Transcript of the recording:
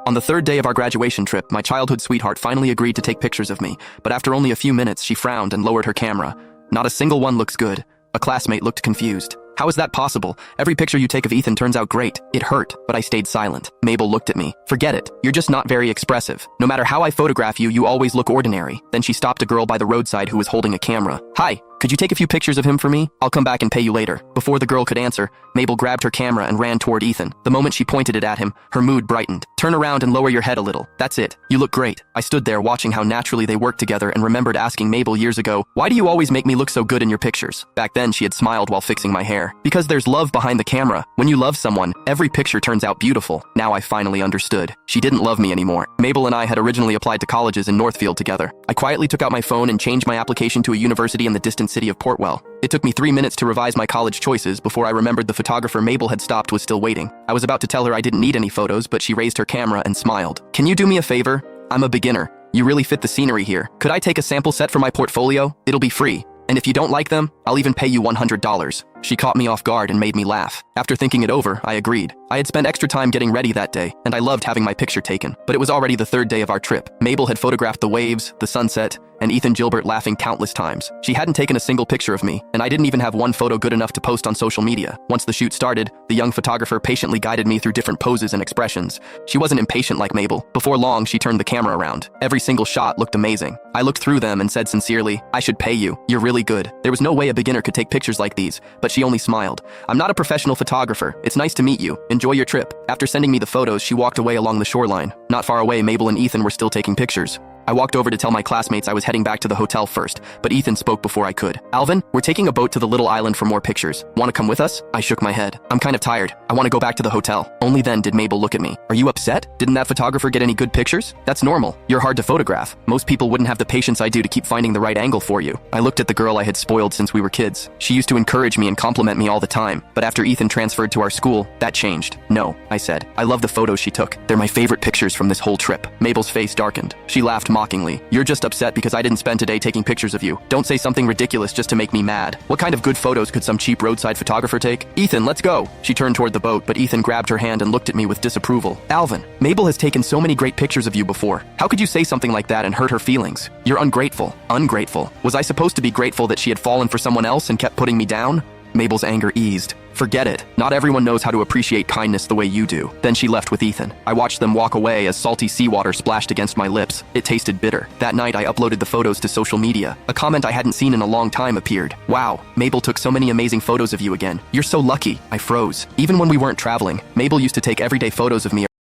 On the third day of our graduation trip, my childhood sweetheart finally agreed to take pictures of me, but after only a few minutes, she frowned and lowered her camera. Not a single one looks good. A classmate looked confused. How is that possible? Every picture you take of Ethan turns out great. It hurt, but I stayed silent. Mabel looked at me. Forget it. You're just not very expressive. No matter how I photograph you, you always look ordinary. Then she stopped a girl by the roadside who was holding a camera. Hi, could you take a few pictures of him for me? I'll come back and pay you later. Before the girl could answer, Mabel grabbed her camera and ran toward Ethan. The moment she pointed it at him, her mood brightened. Turn around and lower your head a little. That's it. You look great. I stood there watching how naturally they worked together and remembered asking Mabel years ago, why do you always make me look so good in your pictures? Back then, she had smiled while fixing my hair. Because there's love behind the camera. When you love someone, every picture turns out beautiful. Now I finally understood. She didn't love me anymore. Mabel and I had originally applied to colleges in Northfield together. I quietly took out my phone and changed my application to a university in the distant city of Portwell. It took me 3 minutes to revise my college choices before I remembered the photographer Mabel had stopped was still waiting. I was about to tell her I didn't need any photos, but she raised her camera and smiled. Can you do me a favor? I'm a beginner. You really fit the scenery here. Could I take a sample set for my portfolio? It'll be free. And if you don't like them, I'll even pay you $100. She caught me off guard and made me laugh. After thinking it over, I agreed. I had spent extra time getting ready that day, and I loved having my picture taken. But it was already the third day of our trip. Mabel had photographed the waves, the sunset, and Ethan Gilbert laughing countless times. She hadn't taken a single picture of me, and I didn't even have one photo good enough to post on social media. Once the shoot started, the young photographer patiently guided me through different poses and expressions. She wasn't impatient like Mabel. Before long, she turned the camera around. Every single shot looked amazing. I looked through them and said sincerely, I should pay you. You're really good. There was no way a beginner could take pictures like these, but she only smiled. I'm not a professional photographer. It's nice to meet you. Enjoy your trip. After sending me the photos, she walked away along the shoreline. Not far away, Mabel and Ethan were still taking pictures. I walked over to tell my classmates I was heading back to the hotel first, but Ethan spoke before I could. Alvin, we're taking a boat to the little island for more pictures. Want to come with us? I shook my head. I'm kind of tired. I want to go back to the hotel. Only then did Mabel look at me. Are you upset? Didn't that photographer get any good pictures? That's normal. You're hard to photograph. Most people wouldn't have the patience I do to keep finding the right angle for you. I looked at the girl I had spoiled since we were kids. She used to encourage me and compliment me all the time, but after Ethan transferred to our school, that changed. No, I said. I love the photos she took. They're my favorite pictures from this whole trip. Mabel's face darkened. She laughed mockingly. You're just upset because I didn't spend today taking pictures of you. Don't say something ridiculous just to make me mad. What kind of good photos could some cheap roadside photographer take? Ethan, let's go. She turned toward the boat, but Ethan grabbed her hand and looked at me with disapproval. Alvin, Mabel has taken so many great pictures of you before. How could you say something like that and hurt her feelings? You're ungrateful. Ungrateful. Was I supposed to be grateful that she had fallen for someone else and kept putting me down? Mabel's anger eased. Forget it. Not everyone knows how to appreciate kindness the way you do. Then she left with Ethan. I watched them walk away as salty seawater splashed against my lips. It tasted bitter. That night, I uploaded the photos to social media. A comment I hadn't seen in a long time appeared. Wow, Mabel took so many amazing photos of you again. You're so lucky. I froze. Even when we weren't traveling, Mabel used to take everyday photos of me